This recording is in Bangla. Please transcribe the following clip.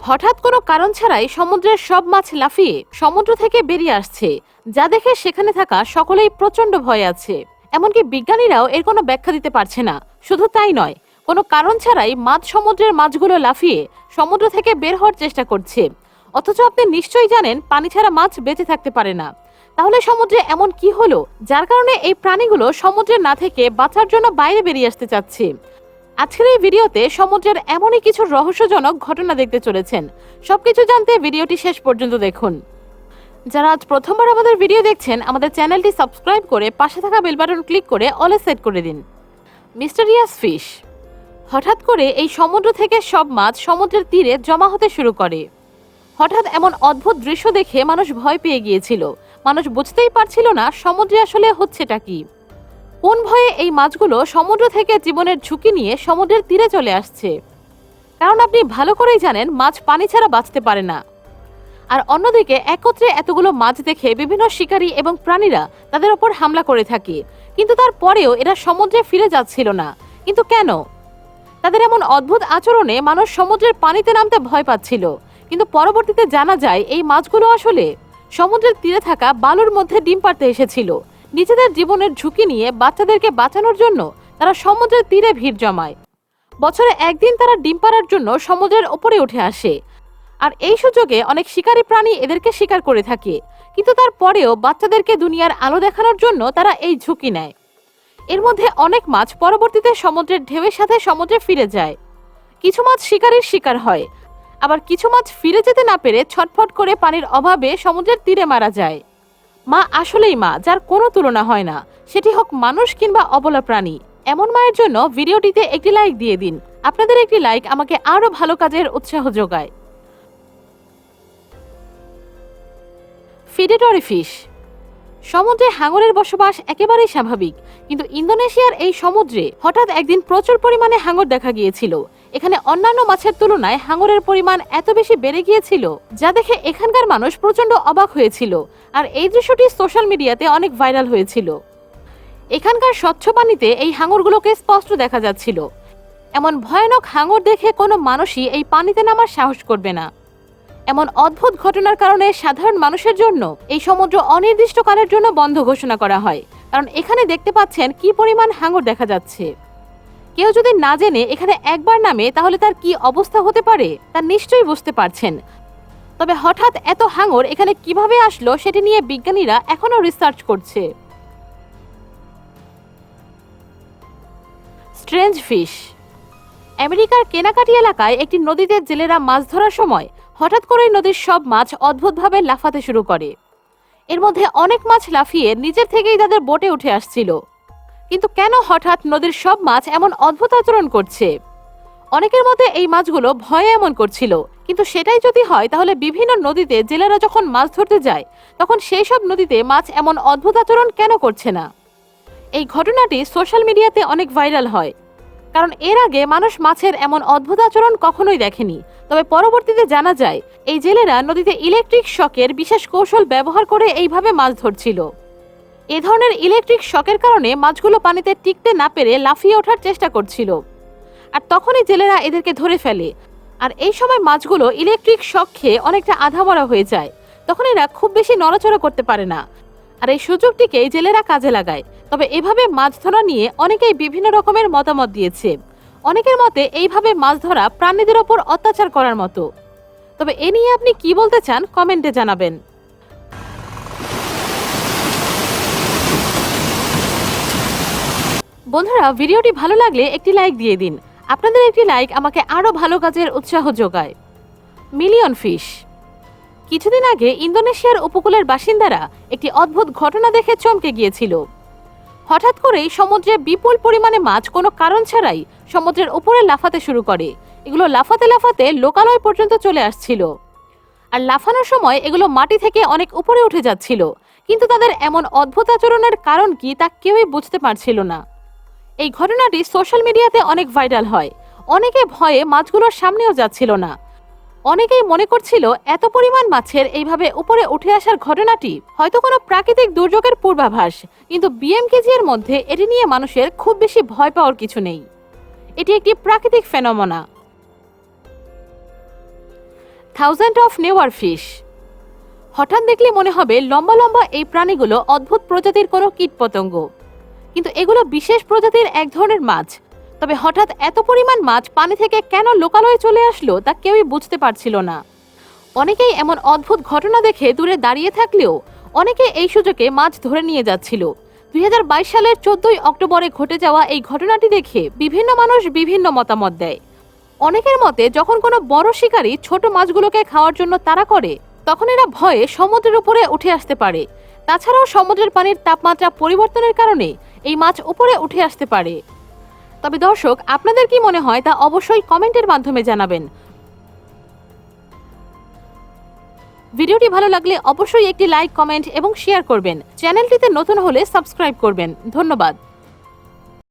হঠাৎ কোনো কারণ ছাড়াই সমুদ্রের সব মাছ লাফিয়ে সমুদ্র থেকে বেরিয়ে আসছে, যা দেখে সেখানে থাকা সকলেই প্রচন্ড ভয়ে আছে। এমনকি বিজ্ঞানীরাও এর কোনো ব্যাখ্যা দিতে পারছে না। শুধু তাই নয়, কোনো কারণ ছাড়াই মাঝ সমুদ্রের মাছগুলো লাফিয়ে সমুদ্র থেকে বের হওয়ার চেষ্টা করছে। অথচ আপনি নিশ্চয়ই জানেন পানি ছাড়া মাছ বেঁচে থাকতে পারে না। তাহলে সমুদ্রে এমন কি হলো যার কারণে এই প্রাণীগুলো সমুদ্রে না থেকে বাঁচার জন্য বাইরে বেরিয়ে আসতে চাচ্ছে? আজকের এই ভিডিওতে সমুদ্রের এমনই কিছু রহস্যজনক ঘটনা দেখতে চলেছেন। সবকিছু জানতে ভিডিওটি শেষ পর্যন্ত দেখুন। যারা আজ প্রথমবার আমাদের ভিডিও দেখছেন, আমাদের চ্যানেলটি সাবস্ক্রাইব করে পাশে থাকা বেল বাটন ক্লিক করে অলে সেট করে দিন। Mysterious fish. হঠাৎ করে এই সমুদ্র থেকে সব মাছ সমুদ্রের তীরে জমা হতে শুরু করে। হঠাৎ এমন অদ্ভুত দৃশ্য দেখে মানুষ ভয় পেয়ে গিয়েছিল। মানুষ বুঝতেই পারছিল না সমুদ্রে আসলে হচ্ছেটা কি। কোন ভয়ে এই মাছগুলো সমুদ্র থেকে জীবনের ঝুঁকি নিয়ে সমুদ্রের তীরে চলে আসছে? কারণ আপনি ভালো করেই জানেন মাছ পানি ছাড়া বাঁচতে পারে না। আর অন্যদিকে একত্রে এতগুলো মাছ দেখে বিভিন্ন শিকারী এবং প্রাণীরা তাদের ওপর হামলা করে থাকে, কিন্তু তারপরেও এরা সমুদ্রে ফিরে যাচ্ছিল না। কিন্তু কেন? তাদের এমন অদ্ভুত আচরণে মানুষ সমুদ্রের পানিতে নামতে ভয় পাচ্ছিল। কিন্তু পরবর্তীতে জানা যায় এই মাছগুলো আসলে সমুদ্রের তীরে থাকা বালুর মধ্যে ডিম পাড়তে এসেছিল। নিজেদের জীবনের ঝুঁকি নিয়ে বাচ্চাদেরকে বাঁচানোর জন্য তারা সমুদ্রের তীরে ভিড় জমায়। বছরে একদিন তারা ডিম পাড়ার জন্য সমুদ্রের ওপরে উঠে আসে, আর এই সুযোগে অনেক শিকারী প্রাণী এদেরকে শিকার করে থাকে। কিন্তু তারপরেও বাচ্চাদেরকে দুনিয়ার আলো দেখানোর জন্য তারা এই ঝুঁকি নেয়। এর মধ্যে অনেক মাছ পরবর্তীতে সমুদ্রের ঢেউয়ের সাথে সমুদ্রে ফিরে যায়। কিছু মাছ শিকারীর শিকার হয়, আবার কিছু মাছ ফিরে যেতে না পেরে ছটফট করে পানির অভাবে সমুদ্রের তীরে মারা যায়। মা আসলেই মা, যার কোনো তুলনা হয় না, সেটি হোক মানুষ কিংবা অবলা প্রাণী। এমন মায়ের জন্য ভিডিওটিতে একটি লাইক দিয়ে দিন। আপনাদের একটি লাইক আমাকে আরো ভালো কাজের উৎসাহ যোগায়। প্রেডেটরি ফিশ। সমুদ্রে হাঙরের বসবাস একেবারেই স্বাভাবিক, কিন্তু ইন্দোনেশিয়ার এই সমুদ্রে হঠাৎ একদিন প্রচুর পরিমাণে হাঙর দেখা গিয়েছিল। এখানে অন্যান্য মাছের তুলনায় হাঙরের পরিমাণ এত বেশি বেড়ে গিয়েছিল, যা দেখে এখানকার মানুষ প্রচন্ড অবাক হয়েছিল। আর এই দৃশ্যটি সোশ্যাল মিডিয়াতে অনেক ভাইরাল হয়েছিল। এখানকার স্বচ্ছ পানিতে এই হাঙরগুলোকে স্পষ্ট দেখা যাচ্ছিল। এমন ভয়ানক হাঙর দেখে কোনো মানুষই এই পানিতে নামার সাহস করবে না। এমন অদ্ভুত ঘটনার কারণে সাধারণ মানুষের জন্য এই সমুদ্র অনির্দিষ্টকালের জন্য বন্ধ ঘোষণা করা হয়। কারণ এখানে দেখতে পাচ্ছেন কি পরিমাণ হাঙর দেখা যাচ্ছে। কেউ যদি না জেনে এখানে একবার নামে তাহলে তার কি অবস্থা হতে পারে তা নিশ্চয়ই বুঝতে পারছেন। তবে হঠাৎ এত হাঙর এখানে কিভাবে আসলো সেটি নিয়ে বিজ্ঞানীরা এখনো রিসার্চ করছে। Strange fish. আমেরিকার কেনাকাটি এলাকায় একটি নদীতে জেলেরা মাছ ধরার সময় হঠাৎ করেই নদীর সব মাছ অদ্ভুতভাবে লাফাতে শুরু করে। এর মধ্যে অনেক মাছ লাফিয়ে নিজের থেকেই তাদের বোটে উঠে আসছিল। কিন্তু কেন হঠাৎ নদীর সব মাছ এমন অদ্ভুত আচরণ করছে? অনেকের মতে এই মাছগুলো ভয়ে এমন করছিল। কিন্তু সেটাই যদি হয়, তাহলে বিভিন্ন নদীতে জেলেরা যখন মাছ ধরতে যায় তখন সেই সব নদীতে মাছ এমন অদ্ভুত আচরণ কেন করছে না? এই ঘটনাটি সোশ্যাল মিডিয়াতে অনেক ভাইরাল হয়, কারণ এর আগে মানুষ মাছের এমন অদ্ভুত আচরণ কখনোই দেখেনি। তবে পরবর্তীতে জানা যায় এই জেলেরা নদীতে ইলেকট্রিক শকের বিশেষ কৌশল ব্যবহার করে এইভাবে মাছ ধরছিল। এ ধরনের ইলেকট্রিক শকের কারণে মাছগুলো পানিতে টিকতে না পেরে লাফিয়ে ওঠার চেষ্টা করছিল, আর তখনই জেলেরা এদেরকে ধরে ফেলে। আর এই সময় মাছগুলো ইলেকট্রিক শক খেয়ে অনেকটা আধামরা হয়ে যায়। তখন এরা খুব বেশি নড়াচড়া করতে পারে না, আর এই সুযোগটিকে জেলেরা কাজে লাগায়। তবে এভাবে মাছ ধরা নিয়ে অনেকেই বিভিন্ন রকমের মতামত দিয়েছে। অনেকের মতে এইভাবে মাছ ধরা প্রাণীদের ওপর অত্যাচার করার মতো। তবে এ নিয়ে আপনি কি বলতে চান কমেন্টে জানাবেন। বন্ধুরা, ভিডিওটি ভালো লাগলে একটি লাইক দিয়ে দিন। আপনাদের একটি লাইক আমাকে আরো ভালো কাজের উৎসাহ যোগায়। Million fish. কিছুদিন আগে ইন্দোনেশিয়ার উপকূলের বাসিন্দারা একটি অদ্ভুত ঘটনা দেখে চমকে গিয়েছিল। হঠাৎ করেই সমুদ্রে বিপুল পরিমাণে মাছ কোনো কারণ ছাড়াই সমুদ্রের উপরে লাফাতে শুরু করে। এগুলো লাফাতে লাফাতে লোকালয় পর্যন্ত চলে আসছিল, আর লাফানোর সময় এগুলো মাটি থেকে অনেক উপরে উঠে যাচ্ছিল। কিন্তু তাদের এমন অদ্ভুত আচরণের কারণ কি তা কেউই বুঝতে পারছিল না। এই ঘটনাটি সোশ্যাল মিডিয়াতে অনেক ভাইরাল হয়। অনেকে ভয়ে মাছগুলোর সামনেও যাচ্ছিল না। অনেকেই মনে করছিল এত পরিমাণ মাছের এইভাবে উপরে উঠে আসার ঘটনাটি হয়তো কোনো প্রাকৃতিক দুর্যোগের পূর্বাভাস। কিন্তু বিএমকেজি এর মধ্যে এটি নিয়ে মানুষের খুব বেশি ভয় পাওয়ার কিছু নেই। এটি একটি প্রাকৃতিক ফেনোমেনা। থাউজেন্ড অফ নেওয়ার ফিশ। হঠাৎ দেখলে মনে হবে লম্বা লম্বা এই প্রাণীগুলো অদ্ভুত প্রজাতির কোনো কীটপতঙ্গ, কিন্তু এগুলো বিশেষ প্রজাতির এক ধরনের মাছ। তবে হঠাৎ এত পরিমাণ মাছ পানি থেকে কেন লোকালয়ে চলে আসলো তা কেউই বুঝতে পারছিল না। অনেকেই এমন অদ্ভুত ঘটনা দেখে দূরে দাঁড়িয়ে থাকলেও অনেকে এই সুযোগে মাছ ধরে নিয়ে যাচ্ছিল। 2022 সালের 14 অক্টোবরে ঘটে যাওয়া এই ঘটনাটি দেখে বিভিন্ন মানুষ বিভিন্ন মতামত দেয়। অনেকের মতে যখন কোনো বড় শিকারী ছোট মাছগুলোকে খাওয়ার জন্য তাড়া করে, তখন এরা ভয়ে সমুদ্রের উপরে উঠে আসতে পারে। তাছাড়াও সমুদ্রের পানির তাপমাত্রা পরিবর্তনের কারণে এই মাছ উপরে উঠে আসতে পারে। তবে দর্শক, আপনাদের কি মনে হয় তা অবশ্যই কমেন্টের মাধ্যমে জানাবেন। ভিডিওটি ভালো লাগলে অবশ্যই একটি লাইক, কমেন্ট এবং শেয়ার করবেন। চ্যানেলটিতে নতুন হলে সাবস্ক্রাইব করবেন। ধন্যবাদ।